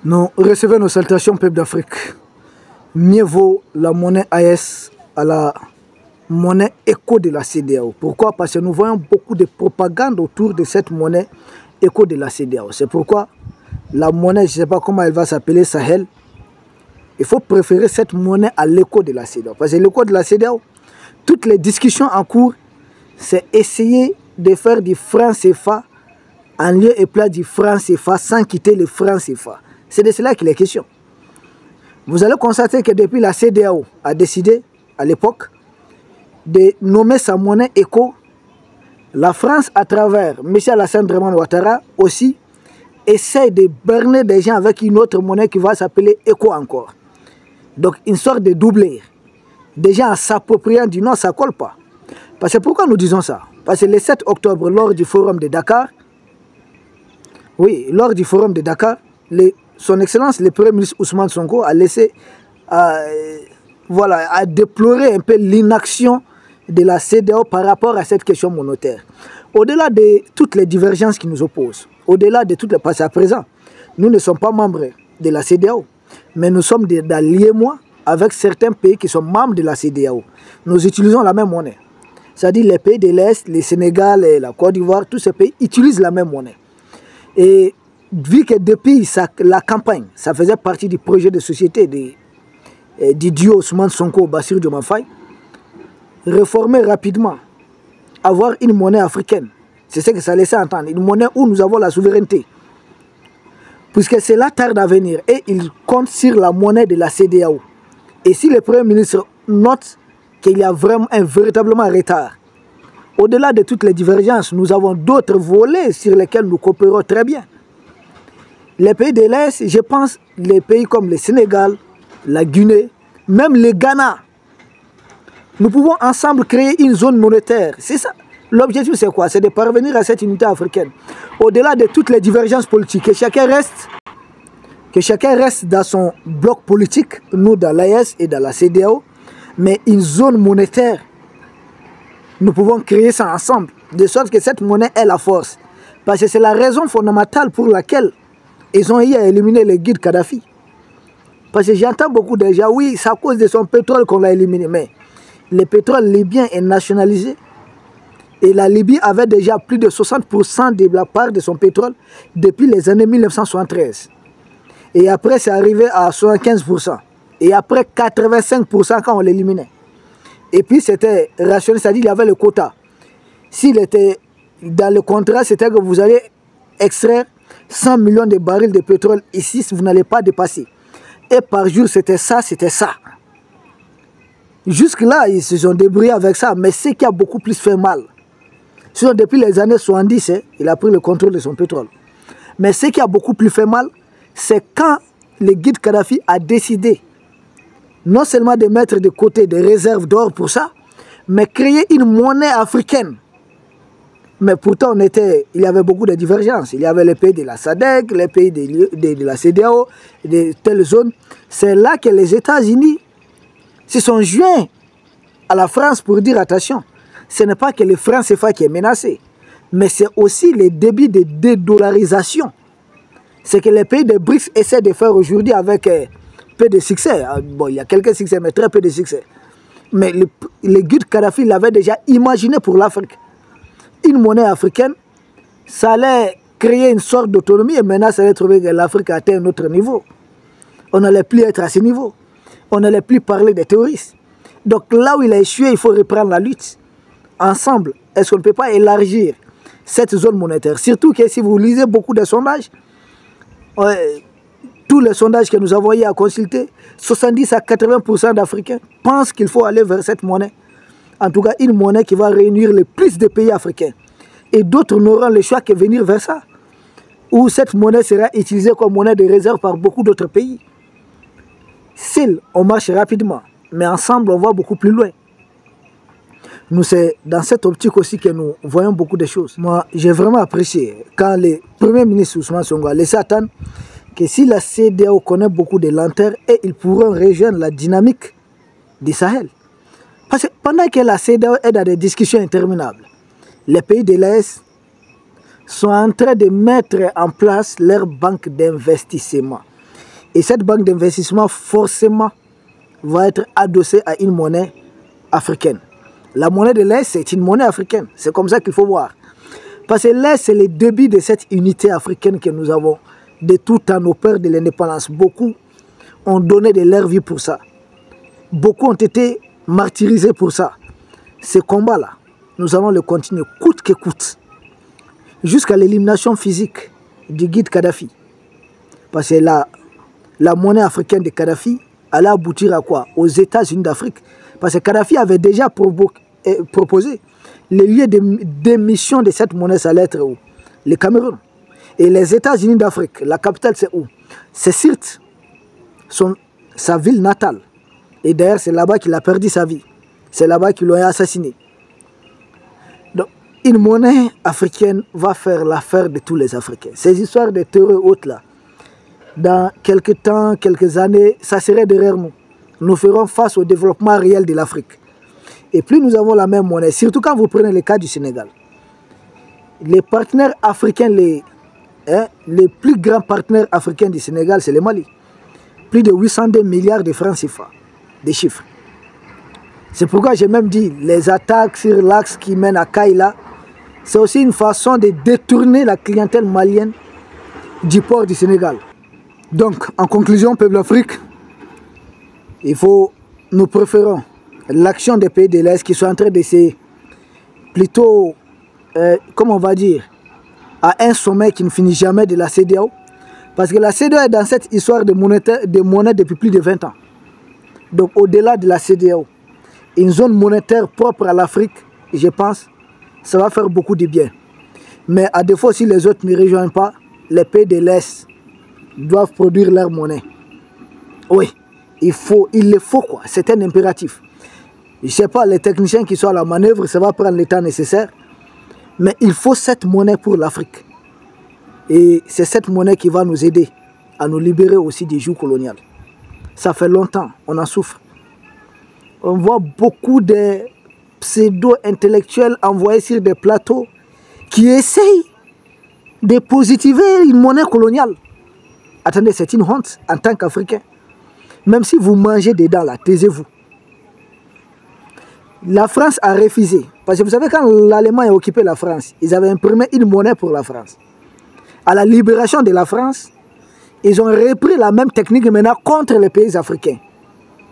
Nous recevons nos salutations, peuple d'Afrique. Mieux vaut la monnaie AES à la monnaie éco de la CEDEAO. Pourquoi? Parce que nous voyons beaucoup de propagande autour de cette monnaie éco de la CEDEAO. C'est pourquoi la monnaie, je ne sais pas comment elle va s'appeler, Sahel, il faut préférer cette monnaie à l'éco de la CEDEAO. Parce que l'éco de la CEDEAO, toutes les discussions en cours, c'est essayer de faire du franc CFA en lieu et place du franc CFA sans quitter le franc CFA. C'est de cela qu'il est question. Vous allez constater que depuis la CEDEAO a décidé, à l'époque, de nommer sa monnaie éco, la France, à travers M. Alassane Draman Ouattara, aussi, essaie de berner des gens avec une autre monnaie qui va s'appeler éco encore. Donc, une sorte de doublure. Des gens en s'appropriant du nom, ça ne colle pas. Parce que pourquoi nous disons ça? Parce que le 7 octobre, lors du forum de Dakar, son Excellence, le Premier ministre Ousmane Sonko, a laissé, a déploré un peu l'inaction de la CEDEAO par rapport à cette question monétaire. Au-delà de toutes les divergences qui nous opposent, au-delà de toutes les... Parce qu'à présent, nous ne sommes pas membres de la CEDEAO, mais nous sommes des liés-moi avec certains pays qui sont membres de la CEDEAO. Nous utilisons la même monnaie. C'est-à-dire les pays de l'Est, le Sénégal, la Côte d'Ivoire, tous ces pays utilisent la même monnaie. Et vu que depuis la campagne, ça faisait partie du projet de société du duo Ousmane Sonko-Bassirou Diomaye Faye, réformer rapidement, avoir une monnaie africaine, c'est ce que ça laissait entendre, une monnaie où nous avons la souveraineté. Puisque cela tarde à venir et il compte sur la monnaie de la CEDEAO. Et si le Premier ministre note qu'il y a vraiment véritablement un retard, au-delà de toutes les divergences, nous avons d'autres volets sur lesquels nous coopérons très bien. Les pays de l'Est, je pense, les pays comme le Sénégal, la Guinée, même le Ghana, nous pouvons ensemble créer une zone monétaire. C'est ça. L'objectif, c'est quoi? C'est de parvenir à cette unité africaine. Au-delà de toutes les divergences politiques, que chacun reste dans son bloc politique, nous dans l'AES et dans la CEDEAO, mais une zone monétaire. Nous pouvons créer ça ensemble, de sorte que cette monnaie est la force. Parce que c'est la raison fondamentale pour laquelle ils ont eu à éliminer le guide Kadhafi. Parce que j'entends beaucoup de gens, oui, c'est à cause de son pétrole qu'on l'a éliminé. Mais le pétrole libyen est nationalisé. Et la Libye avait déjà plus de 60% de la part de son pétrole depuis les années 1973. Et après, c'est arrivé à 75%. Et après, 85% quand on l'éliminait. Et puis, c'était rationnel, c'est-à-dire qu'il y avait le quota. S'il était dans le contrat, c'était que vous allez extraire 100 millions de barils de pétrole ici, vous n'allez pas dépasser. Et par jour, c'était ça, c'était ça. Jusque-là, ils se sont débrouillés avec ça, mais ce qui a beaucoup plus fait mal, sinon depuis les années 70, il a pris le contrôle de son pétrole. Mais ce qui a beaucoup plus fait mal, c'est quand le guide Kadhafi a décidé non seulement de mettre de côté des réserves d'or pour ça, mais créer une monnaie africaine. Mais pourtant, il y avait beaucoup de divergences. Il y avait les pays de la SADC, les pays de la CEDEAO, de telles zones. C'est là que les États-Unis se sont joints à la France pour dire attention, ce n'est pas que le franc CFA qui est menacé, mais c'est aussi le début de dédollarisation. C'est que les pays de BRICS essaient de faire aujourd'hui avec peu de succès. Bon, il y a quelques succès, mais très peu de succès. Mais le guide Kadhafi l'avait déjà imaginé pour l'Afrique. Une monnaie africaine, ça allait créer une sorte d'autonomie et maintenant ça allait trouver que l'Afrique a atteint un autre niveau. On n'allait plus être à ce niveau. On n'allait plus parler des terroristes. Donc là où il a échoué, il faut reprendre la lutte. Ensemble, est-ce qu'on ne peut pas élargir cette zone monétaire? Surtout que si vous lisez beaucoup de sondages, tous les sondages que nous avons eu à consulter, 70 à 80% d'Africains pensent qu'il faut aller vers cette monnaie. En tout cas, une monnaie qui va réunir le plus de pays africains. Et d'autres n'auront le choix que venir vers ça. Où cette monnaie sera utilisée comme monnaie de réserve par beaucoup d'autres pays. Seul, on marche rapidement. Mais ensemble, on va beaucoup plus loin. Nous, c'est dans cette optique aussi que nous voyons beaucoup de choses. Moi, j'ai vraiment apprécié quand le Premier ministre Ousmane Sonko a laissé attendre que si la CEDEAO connaît beaucoup de lenteur, et ils pourront rejoindre la dynamique du Sahel. Parce que pendant que la CEDEAO est dans des discussions interminables, les pays de l'Est sont en train de mettre en place leur banque d'investissement. Et cette banque d'investissement, forcément, va être adossée à une monnaie africaine. La monnaie de l'Est, c'est une monnaie africaine. C'est comme ça qu'il faut voir. Parce que l'Est, c'est le début de cette unité africaine que nous avons de tout temps, nos pères de l'indépendance. Beaucoup ont donné de leur vie pour ça. Beaucoup ont été martyrisés pour ça. Ce combat-là, nous allons le continuer coûte que coûte. Jusqu'à l'élimination physique du guide Kadhafi. Parce que la monnaie africaine de Kadhafi allait aboutir à quoi? Aux États-Unis d'Afrique. Parce que Kadhafi avait déjà proposé le lieu d'émission de cette monnaie, ça allait être où? Le Cameroun. Et les États-Unis d'Afrique, la capitale c'est où? C'est Sirte, sa ville natale. Et d'ailleurs c'est là-bas qu'il a perdu sa vie. C'est là-bas qu'ils l'ont assassiné. Donc une monnaie africaine va faire l'affaire de tous les Africains. Ces histoires de terreur hautes là, dans quelques temps, quelques années, ça serait derrière nous. Nous ferons face au développement réel de l'Afrique. Et plus nous avons la même monnaie, surtout quand vous prenez le cas du Sénégal, les partenaires africains, les plus grands partenaires africains du Sénégal, c'est le Mali. Plus de 802 milliards de francs CFA, des chiffres. C'est pourquoi j'ai même dit, les attaques sur l'axe qui mène à Kaïla, c'est aussi une façon de détourner la clientèle malienne du port du Sénégal. Donc, en conclusion, peuple d'Afrique, nous préférons l'action des pays de l'Est qui sont en train d'essayer plutôt, comme on va dire, à un sommet qui ne finit jamais de la CEDEAO. Parce que la CEDEAO est dans cette histoire de monnaie depuis plus de 20 ans. Donc au-delà de la CEDEAO, une zone monétaire propre à l'Afrique, je pense, ça va faire beaucoup de bien. Mais à défaut, si les autres ne rejoignent pas, les pays de l'Est doivent produire leur monnaie. Oui, il le faut quoi, c'est un impératif. Je ne sais pas, les techniciens qui sont à la manœuvre, ça va prendre le temps nécessaire. Mais il faut cette monnaie pour l'Afrique. Et c'est cette monnaie qui va nous aider à nous libérer aussi du joug colonial. Ça fait longtemps, on en souffre. On voit beaucoup de pseudo-intellectuels envoyés sur des plateaux qui essayent de positiver une monnaie coloniale. Attendez, c'est une honte en tant qu'Africain. Même si vous mangez dedans là, taisez-vous. La France a refusé. Parce que vous savez, quand l'Allemagne a occupé la France, ils avaient imprimé une monnaie pour la France. À la libération de la France, ils ont repris la même technique maintenant contre les pays africains.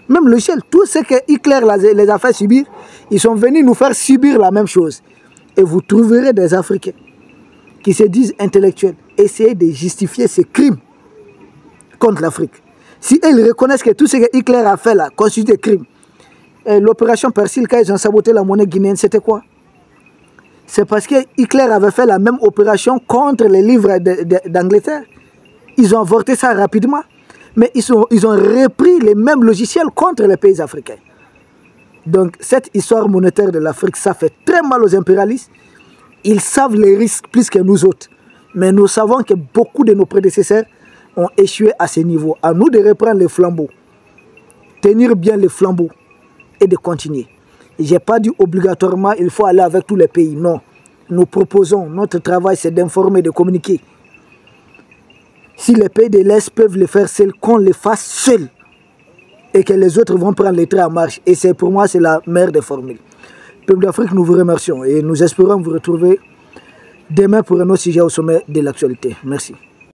Même le Shell, tout ce que Hitler les a fait subir, ils sont venus nous faire subir la même chose. Et vous trouverez des Africains qui se disent intellectuels, essayer de justifier ces crimes contre l'Afrique. Si ils reconnaissent que tout ce que Hitler a fait là constitue des crimes, l'opération Persil, quand ils ont saboté la monnaie guinéenne, c'était quoi? C'est parce que Hitler avait fait la même opération contre les livres d'Angleterre. Ils ont avorté ça rapidement. Mais ils ont repris les mêmes logiciels contre les pays africains. Donc cette histoire monétaire de l'Afrique, ça fait très mal aux impérialistes. Ils savent les risques plus que nous autres. Mais nous savons que beaucoup de nos prédécesseurs ont échoué à ce niveau. À nous de reprendre les flambeaux. Tenir bien les flambeaux. Et de continuer. Je n'ai pas dit obligatoirement il faut aller avec tous les pays. Non. Nous proposons, notre travail c'est d'informer, de communiquer. Si les pays de l'Est peuvent le faire seuls, qu'on le fasse seul. Et que les autres vont prendre les trains en marche. Et c'est pour moi, c'est la meilleure des formules. Peuple d'Afrique, nous vous remercions. Et nous espérons vous retrouver demain pour un autre sujet au sommet de l'actualité. Merci.